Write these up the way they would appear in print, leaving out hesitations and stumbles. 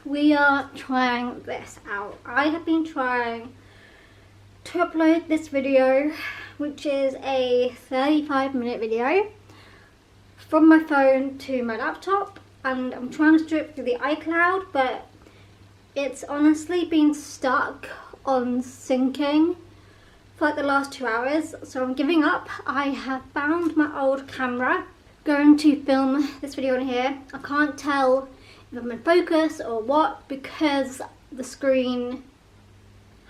we are trying this out. I have been trying to upload this video, which is a 35-minute video, from my phone to my laptop, and I'm trying to do it through the iCloud, but it's honestly been stuck on syncing for like the last 2 hours, so I'm giving up. I have found my old camera, going to film this video in here. I can't tell if I'm in focus or what because the screen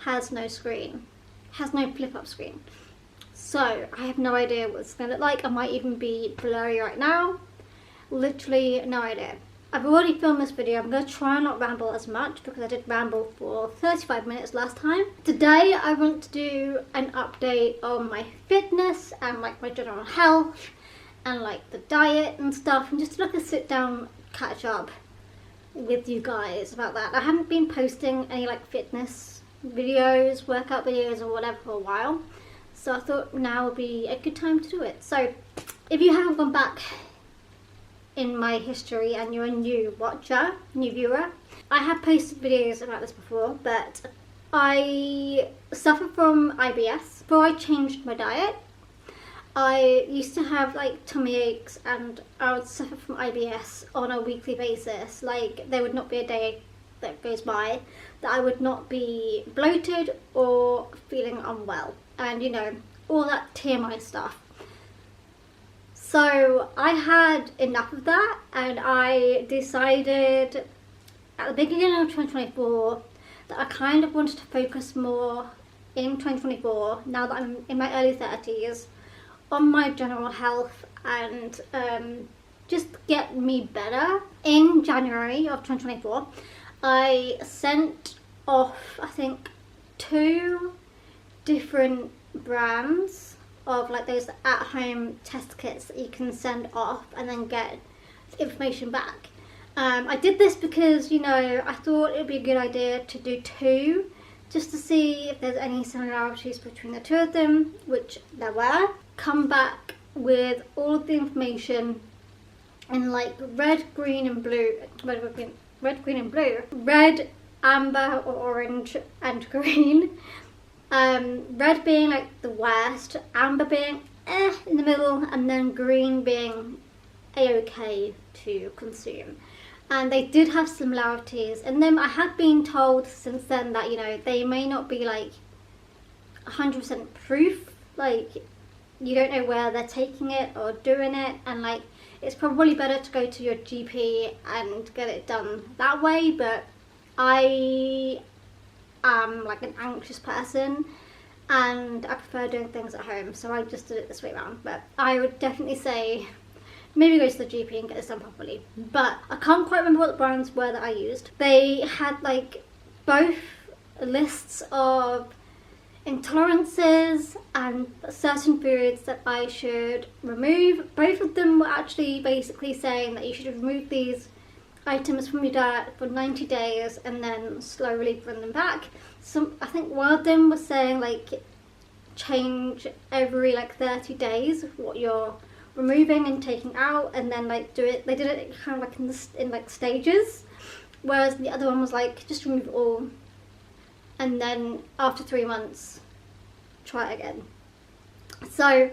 has no flip-up screen. So I have no idea what it's going to look like. I might even be blurry right now. Literally no idea. I've already filmed this video. I'm going to try and not ramble as much because I did ramble for 35 minutes last time. Today I want to do an update on my fitness and like my general health and like the diet and stuff, and just like a sit down catch up with you guys about that. I haven't been posting any like fitness videos, workout videos or whatever for a while, so I thought now would be a good time to do it. So if you haven't gone back in my history and you're a new viewer, I have posted videos about this before, but I suffer from IBS. Before I changed my diet, I used to have like tummy aches and I would suffer from IBS on a weekly basis. Like there would not be a day that goes by that I would not be bloated or feeling unwell, and you know, all that TMI stuff. So I had enough of that, and I decided at the beginning of 2024 that I kind of wanted to focus more in 2024, now that I'm in my early 30s, on my general health and just get me better. In January of 2024, I sent off, I think, 2 different brands of like those at-home test kits that you can send off and then get information back. I did this because, you know, I thought it would be a good idea to do 2 just to see if there's any similarities between the 2 of them, which there were. Come back with all of the information in like red, green and blue, red, amber or orange and green. Red being like the worst, amber being in the middle, and then green being a-okay to consume. And they did have similarities in them. I have been told since then that, you know, they may not be like 100% proof, like you don't know where they're taking it or doing it, and like it's probably better to go to your GP and get it done that way. But I am like an anxious person and I prefer doing things at home, so I just did it this way around. But I would definitely say maybe go to the GP and get this done properly. But I can't quite remember what the brands were that I used. They had like both lists of intolerances and certain foods that I should remove. Both of them were actually basically saying that you should remove these items from your diet for 90 days and then slowly bring them back. I think one of them was saying like change every like 30 days what you're removing and taking out, and then like they did it kind of like in like stages, whereas the other one was like just remove it all and then after 3 months try it again. So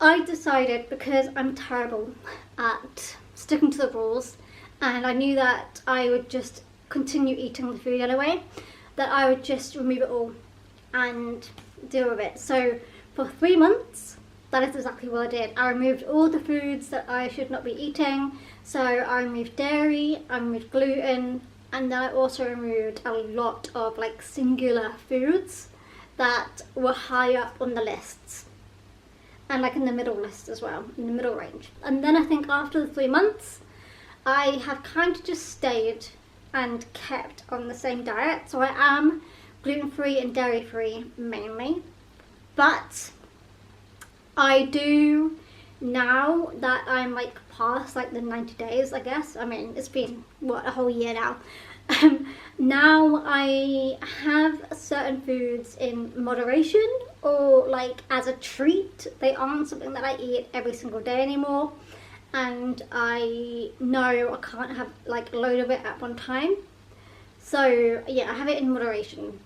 I decided, because I'm terrible at sticking to the rules and I knew that I would just continue eating the food anyway, that I would just remove it all and deal with it. So for 3 months, that is exactly what I did. I removed all the foods that I should not be eating. So I removed dairy, I removed gluten, and then I also removed a lot of like singular foods that were high up on the lists, and like in the middle list as well, in the middle range. And then I think after the 3 months, I have kind of just stayed and kept on the same diet. So I am gluten-free and dairy-free mainly, but I do, now that I'm like past like the 90 days, I guess, I mean it's been what, a whole year now, now I have certain foods in moderation or like as a treat. They aren't something that I eat every single day anymore, and I know I can't have like a load of it at one time. So yeah, I have it in moderation.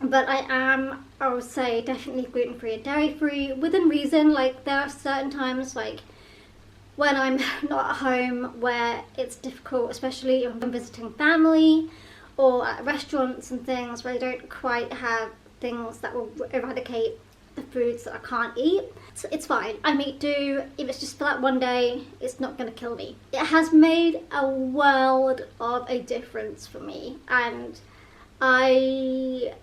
But I am, I would say, definitely gluten-free and dairy-free within reason. Like there are certain times like when I'm not at home where it's difficult, especially if I'm visiting family or at restaurants and things where I don't quite have things that will eradicate the foods that I can't eat. So it's fine. I may do, if it's just for that one day, it's not going to kill me. It has made a world of a difference for me, and I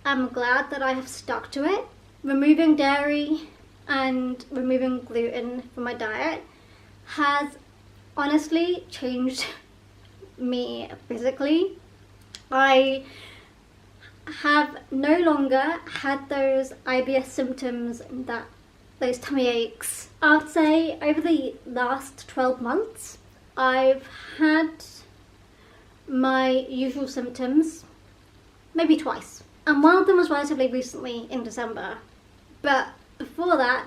am glad that I have stuck to it. Removing dairy and removing gluten from my diet has honestly changed me physically. I have no longer had those IBS symptoms, those tummy aches. I'd say over the last 12 months, I've had my usual symptoms maybe twice. And one of them was relatively recently in December. But before that,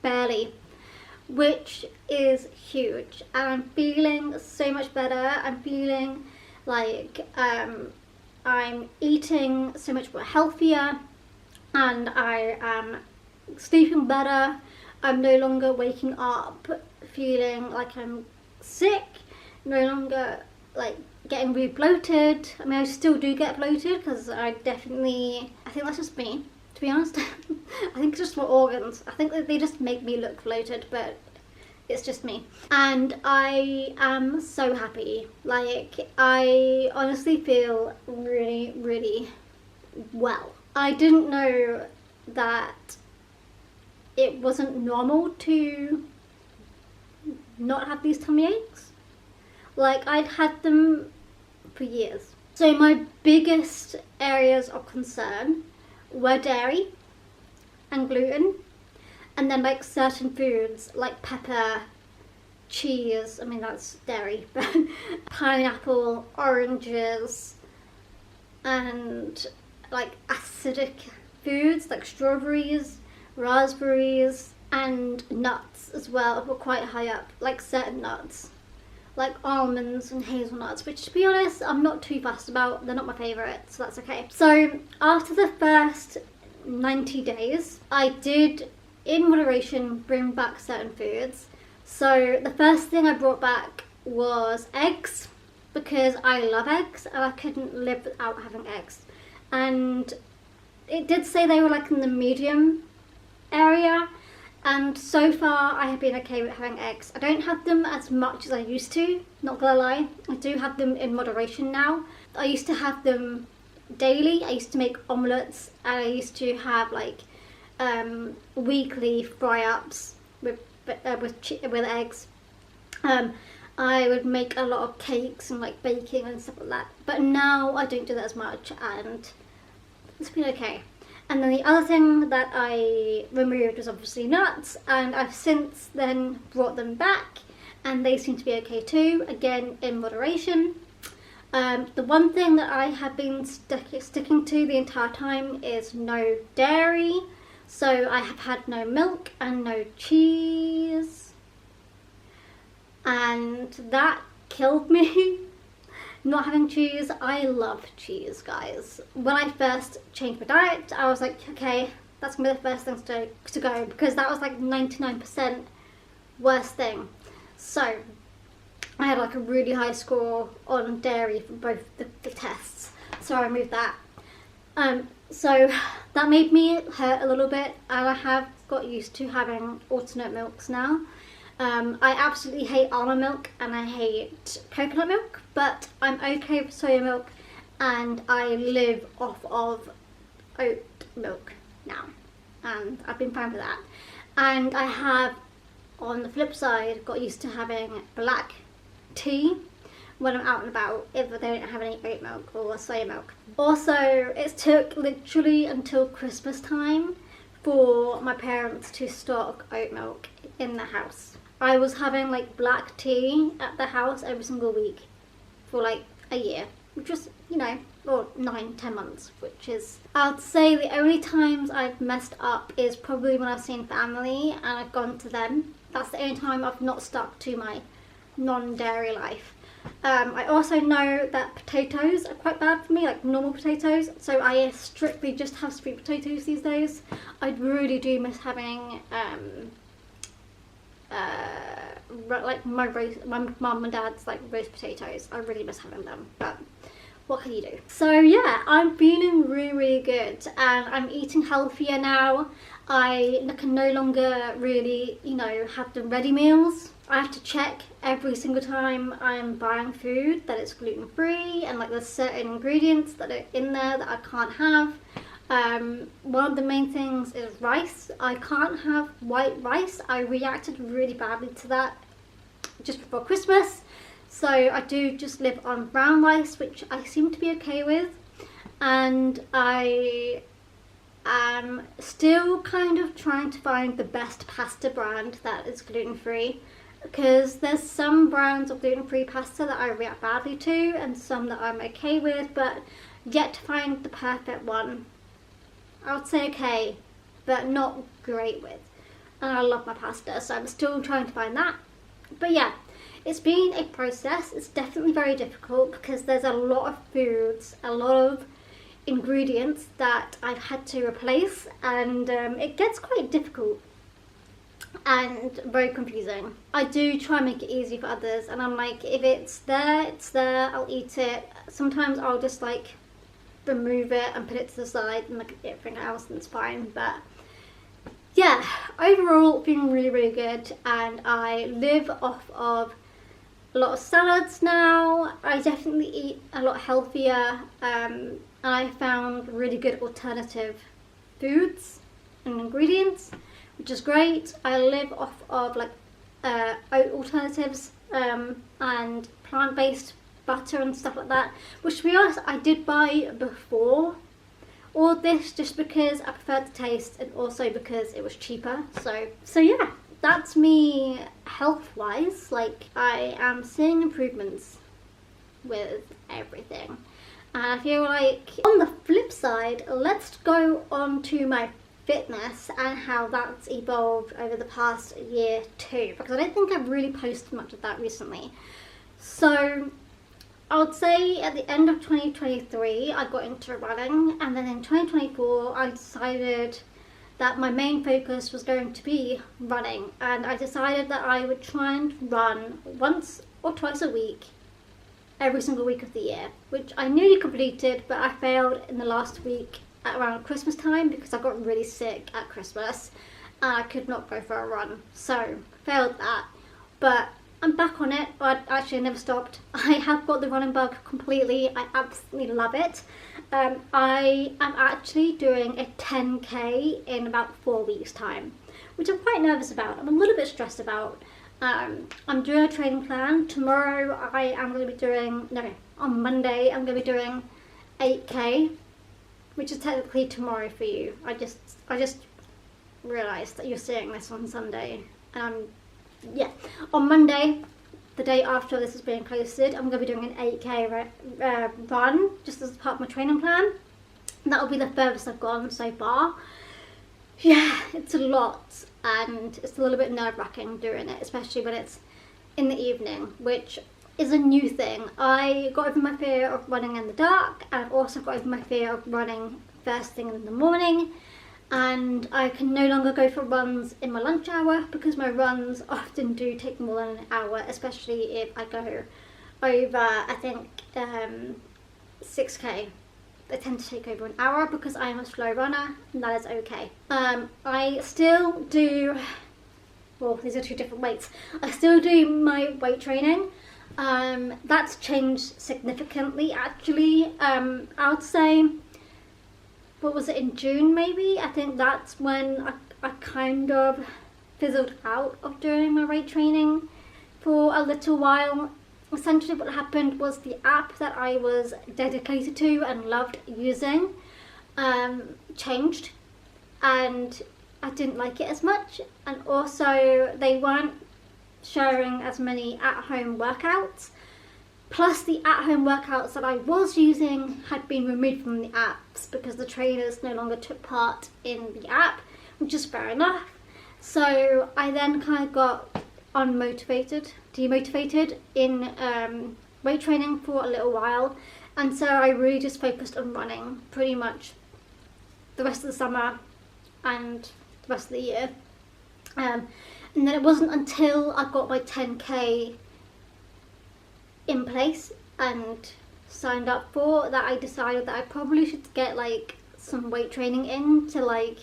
barely. Which is huge. And I'm feeling so much better. I'm feeling like I'm eating so much more healthier, and I am sleeping better. I'm no longer waking up feeling like I'm sick, no longer like getting really bloated. I mean, I still do get bloated because I think that's just me, to be honest. I think it's just my organs. I think that they just make me look bloated, but it's just me. And I am so happy. Like, I honestly feel really, really well. I didn't know that it wasn't normal to not have these tummy aches. Like, I'd had them for years. So my biggest areas of concern were dairy and gluten, and then like certain foods like pepper, cheese, I mean that's dairy, but pineapple, oranges, and like acidic foods like strawberries, raspberries, and nuts as well were quite high up, like certain nuts like almonds and hazelnuts, which to be honest I'm not too fussed about. They're not my favourite, so that's okay. So after the first 90 days I did in moderation bring back certain foods. So the first thing I brought back was eggs, because I love eggs and I couldn't live without having eggs. And it did say they were like in the medium area, and so far I have been okay with having eggs. I don't have them as much as I used to, not gonna lie. I do have them in moderation now. I used to have them daily. I used to make omelettes, and I used to have like weekly fry-ups with eggs. I would make a lot of cakes and like baking and stuff like that. But now I don't do that as much, and it's been okay. And then the other thing that I removed was obviously nuts, and I've since then brought them back, and they seem to be okay too, again in moderation. The one thing that I have been sticking to the entire time is no dairy. So I have had no milk and no cheese, and that killed me. Not having cheese. I love cheese, guys. When I first changed my diet, I was like, okay, that's gonna be the first thing to go, because that was like 99% worst thing. So I had like a really high score on dairy for both the tests, so I removed that. So that made me hurt a little bit, and I have got used to having alternate milks now. I absolutely hate almond milk and I hate coconut milk, but I'm okay with soya milk, and I live off of oat milk now, and I've been fine with that. And I have, on the flip side, got used to having black tea when I'm out and about if they don't have any oat milk or soya milk. Also, it took literally until Christmas time for my parents to stock oat milk in the house. I was having like black tea at the house every single week for like a year, which was, you know, or 9-10 months, which is, I'd say the only times I've messed up is probably when I've seen family and I've gone to them That's the only time I've not stuck to my non-dairy life. I also know that potatoes are quite bad for me, like normal potatoes, so I strictly just have sweet potatoes these days. I really do miss having like my mum and dad's like roast potatoes. I really miss having them, but what can you do? So yeah, I'm feeling really good, and I'm eating healthier now. I can no longer really, you know, have the ready meals. I have to check every single time I'm buying food that it's gluten-free, and like there's certain ingredients that are in there that I can't have. One of the main things is rice. I can't have white rice. I reacted really badly to that just before Christmas. So I do just live on brown rice, which I seem to be okay with. And I am still kind of trying to find the best pasta brand that is gluten-free, because there's some brands of gluten-free pasta that I react badly to and some that I'm okay with, but yet to find the perfect one. I would say okay, but not great with. And I love my pasta, so I'm still trying to find that. But yeah, it's been a process. It's definitely very difficult because there's a lot of foods, a lot of ingredients that I've had to replace, and it gets quite difficult and very confusing. I do try and make it easy for others, and I'm like, if it's there, it's there, I'll eat it. Sometimes I'll just like remove it and put it to the side and look at everything else and it's fine. But yeah, overall feeling really, really good, and I live off of a lot of salads now. I definitely eat a lot healthier, and I found really good alternative foods and ingredients, which is great. I live off of like oat alternatives and plant-based butter and stuff like that, which to be honest I did buy before all this just because I preferred the taste and also because it was cheaper. So yeah, that's me health-wise. Like, I am seeing improvements with everything. And I feel like on the flip side, let's go on to my fitness and how that's evolved over the past year too, because I don't think I've really posted much of that recently. So I would say at the end of 2023 I got into running, and then in 2024 I decided that my main focus was going to be running, and I decided that I would try and run once or twice a week every single week of the year, which I nearly completed, but I failed in the last week at around Christmas time because I got really sick at Christmas and I could not go for a run, so failed that. But I'm back on it. I actually never stopped. I have got the running bug completely. I absolutely love it. I am actually doing a 10k in about 4 weeks time, which I'm quite nervous about. I'm a little bit stressed about. I'm doing a training plan. Tomorrow I am going to be doing, on Monday I'm going to be doing 8k, which is technically tomorrow for you. I just realised that you're seeing this on Sunday, and on Monday, the day after this is being posted, I'm going to be doing an 8k run just as part of my training plan. And that will be the furthest I've gone so far. Yeah, it's a lot, and it's a little bit nerve-wracking doing it, especially when it's in the evening, which is a new thing. I got over my fear of running in the dark, and I've also got over my fear of running first thing in the morning, and I can no longer go for runs in my lunch hour because my runs often do take more than an hour, especially if I go over, I think, 6k. They tend to take over an hour because I am a slow runner, and that is okay. I still do, well, these are two different weights. I still do my weight training. That's changed significantly actually. I would say, what was it, in June maybe? I think that's when I kind of fizzled out of doing my weight training for a little while. Essentially what happened was the app that I was dedicated to and loved using changed, and I didn't like it as much, and also they weren't sharing as many at-home workouts. Plus the at-home workouts that I was using had been removed from the apps because the trainers no longer took part in the app, which is fair enough. So I then kind of got demotivated in weight training for a little while, and so I really just focused on running pretty much the rest of the summer and the rest of the year. And then it wasn't until I got my 10k in place and signed up for that I decided that I probably should get like some weight training in to like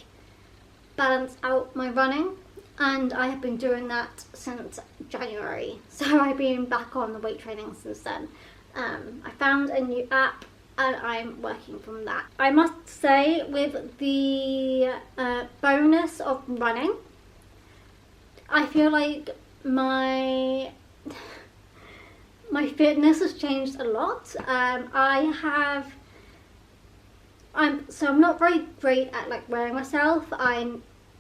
balance out my running, and I have been doing that since January, so I've been back on the weight training since then. I found a new app and I'm working from that. I must say, with the bonus of running, I feel like my fitness has changed a lot. I'm not very great at like wearing myself. I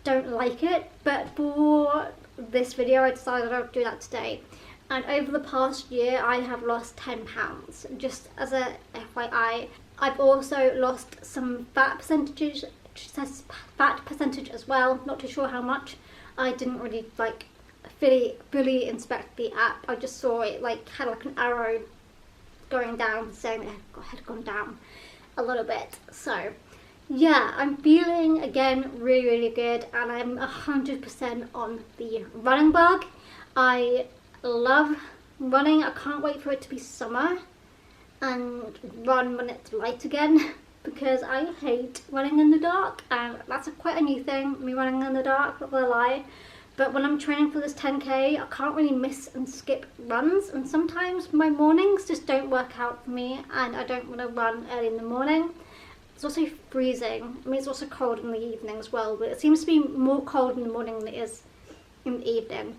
don't like it, but for this video I decided I would do that today. And over the past year I have lost 10 pounds. Just as a FYI, I've also lost some fat percentage, as well. Not too sure how much. I didn't really like fully inspect the app. I just saw it like had like an arrow going down saying it had gone down a little bit. So yeah, I'm feeling again really good, and I'm 100% on the running bug. I love running. I can't wait for it to be summer and run when it's light again, because I hate running in the dark, and that's quite a new thing, me running in the dark, not gonna lie. But when I'm training for this 10k, I can't really miss and skip runs, and sometimes my mornings just don't work out for me, and I don't want to run early in the morning. It's also freezing. I mean, it's also cold in the evening as well, but it seems to be more cold in the morning than it is in the evening.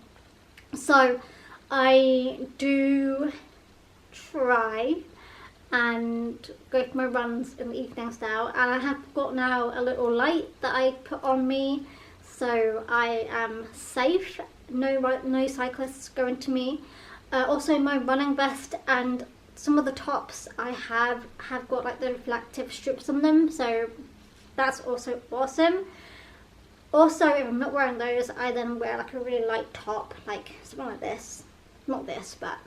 So I do try and go for my runs in the evenings now, and I have got now a little light that I put on me, so I am safe. No cyclists go into me. Also, my running vest and some of the tops I have got like the reflective strips on them, so that's also awesome. Also, if I'm not wearing those, I then wear like a really light top, like something like this. Not this, but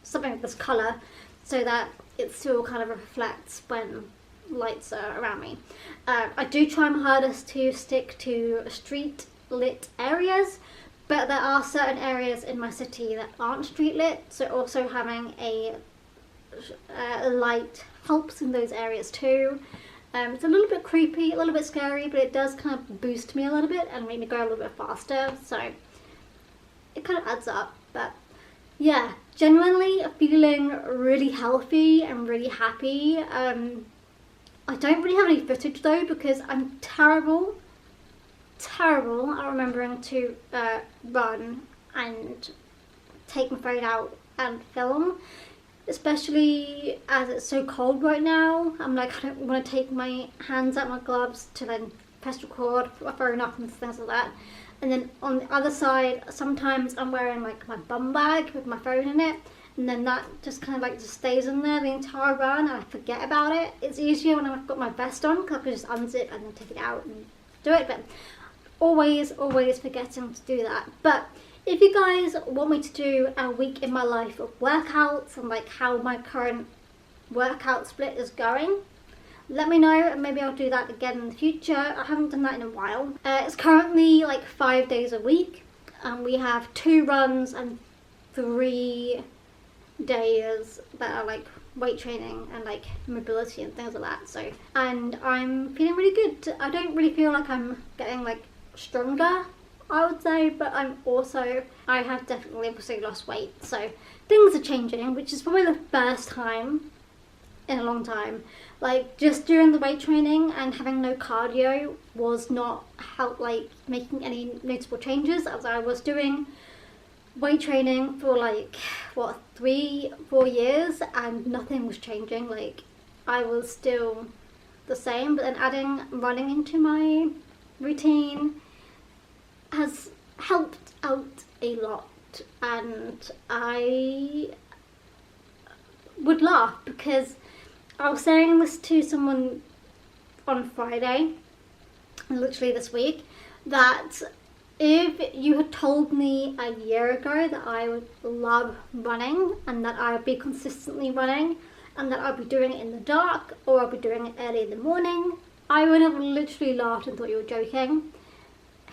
something of this colour, so that it still kind of reflects when lights are around me. I do try my hardest to stick to street lit areas, but there are certain areas in my city that aren't street lit, so also having a light helps in those areas too. It's a little bit creepy, a little bit scary, but it does kind of boost me a little bit and make me go a little bit faster, so it kind of adds up. But yeah, genuinely feeling really healthy and really happy. I don't really have any footage though, because I'm terrible at remembering to run and take my phone out and film, especially as it's so cold right now. I'm like, I don't want to take my hands out my gloves to then press record, put my phone up and things like that. And then on the other side, sometimes I'm wearing like my bum bag with my phone in it, and then that just kind of like just stays in there the entire run, and I forget about it. It's easier when I've got my vest on, because I can just unzip and then take it out and do it, but always forgetting to do that. But if you guys want me to do a week in my life of workouts and like how my current workout split is going, let me know, and maybe I'll do that again in the future. I haven't done that in a while. It's currently like 5 days a week, and we have 2 runs and 3 days that are like weight training and like mobility and things like that. So, and I'm feeling really good. I don't really feel like I'm getting like stronger, I would say, but I have definitely obviously lost weight, so things are changing, which is probably the first time in a long time. Like, just during the weight training and having no cardio was not making any notable changes, as I was doing weight training for like what, 3-4 years, and nothing was changing. Like, I was still the same, but then adding running into my routine has helped out a lot. And I would laugh, because I was saying this to someone on Friday, literally this week, that If you had told me a year ago that I would love running and that I would be consistently running and that I'd be doing it in the dark or I'd be doing it early in the morning, I would have literally laughed and thought you were joking.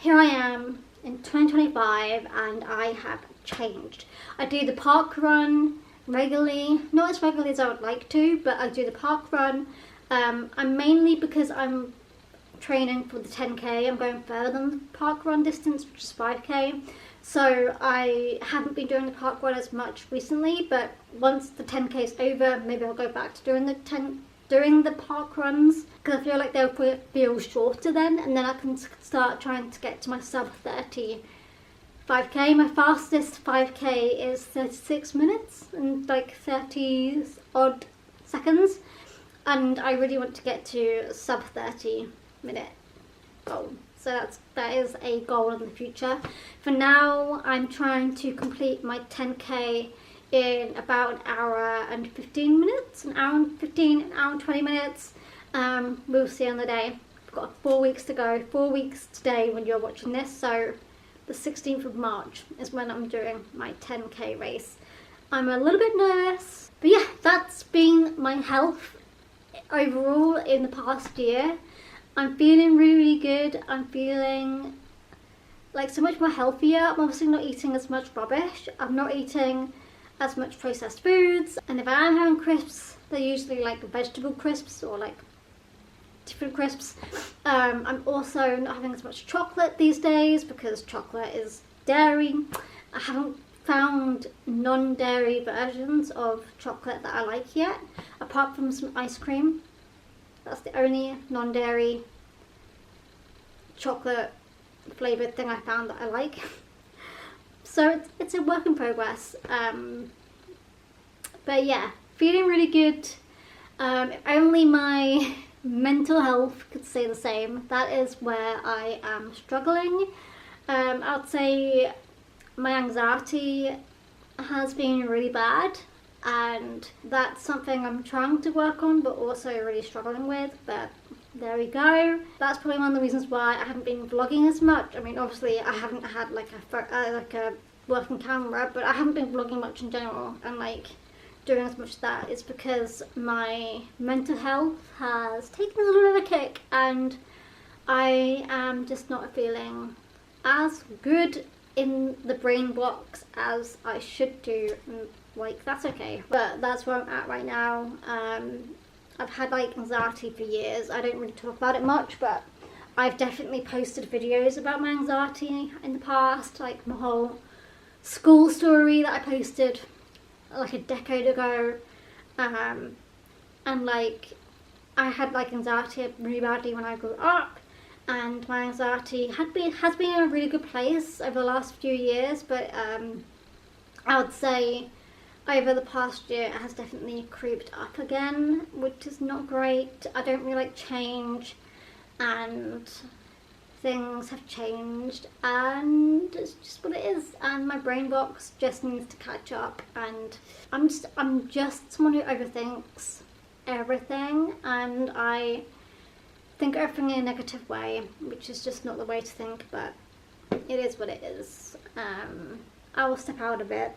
Here I am in 2025 and I have changed. I do the park run regularly, not as regularly as I would like to, but I do the park run. I'm mainly because I'm training for the 10k, I'm going further than the park run distance, which is 5k. So I haven't been doing the park run as much recently, but once the 10k is over, maybe I'll go back to doing the park runs, because I feel like they'll feel shorter then, and then I can start trying to get to my sub 30 5k. My fastest 5k is 36 minutes and like 30 odd seconds, and I really want to get to sub 30 minute goal. So that is a goal in the future. For now, I'm trying to complete my 10k in about an hour and 15 minutes, an hour and 20 minutes. We'll see on the day. I've got 4 weeks to go, 4 weeks today when you're watching this, so the 16th of March is when I'm doing my 10k race. I'm a little bit nervous, but yeah, that's been my health overall in the past year. I'm feeling really, really good. I'm feeling like so much more healthier. I'm obviously not eating as much rubbish. I'm not eating as much processed foods. And if I am having crisps, they're usually like vegetable crisps or like different crisps. I'm also not having as much chocolate these days because chocolate is dairy. I haven't found non-dairy versions of chocolate that I like yet, apart from some ice cream. That's the only non-dairy chocolate flavoured thing I found that I like. So it's a work in progress. But yeah, feeling really good. If only my mental health could say the same. That is where I am struggling. I'd say my anxiety has been really bad, and that's something I'm trying to work on but also really struggling with, but there we go. That's probably one of the reasons why I haven't been vlogging as much. I mean, obviously I haven't had like a working camera, but I haven't been vlogging much in general and like doing as much of that. It's because my mental health has taken a little bit of a kick and I am just not feeling as good in the brain blocks as I should do. Like, that's okay, but that's where I'm at right now. I've had like anxiety for years. I don't really talk about it much, but I've definitely posted videos about my anxiety in the past, like my whole school story that I posted like a decade ago. And like I had like anxiety really badly when I grew up, and my anxiety has been in a really good place over the last few years, but I would say over the past year it has definitely creeped up again, which is not great. I don't really like change, and things have changed, and it's just what it is, and my brain box just needs to catch up, and I'm just someone who overthinks everything, and I think everything in a negative way, which is just not the way to think, but it is what it is. I will step out of it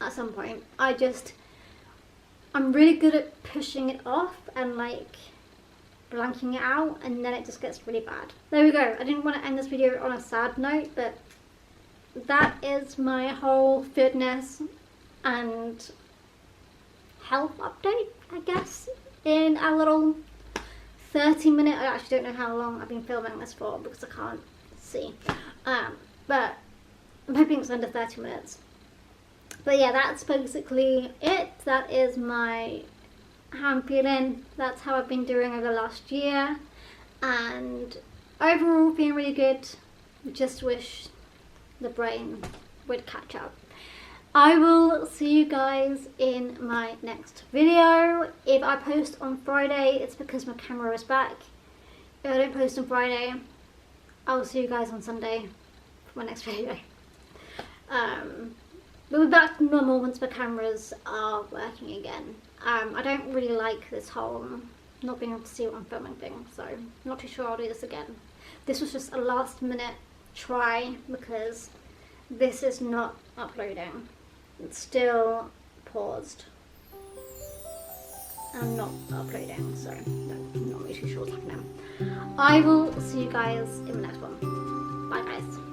at some point. I'm really good at pushing it off and like blanking it out, and then it just gets really bad. There we go. I didn't want to end this video on a sad note, but that is my whole fitness and health update, I guess, in a little 30-minute, I actually don't know how long I've been filming this for because I can't see, but I'm hoping it's under 30 minutes. But yeah, that's basically it. That is how I'm feeling. That's how I've been doing over the last year, and overall feeling really good. Just wish the brain would catch up. I will see you guys in my next video. If I post on Friday, it's because my camera is back. If I don't post on Friday, I'll see you guys on Sunday for my next video. We'll be back to normal once my cameras are working again. I don't really like this whole not being able to see what I'm filming thing, so I'm not too sure I'll do this again. This was just a last minute try, because this is not uploading. It's still paused. I'm not uploading, so I'm not really too sure what's happening. I will see you guys in the next one. Bye guys.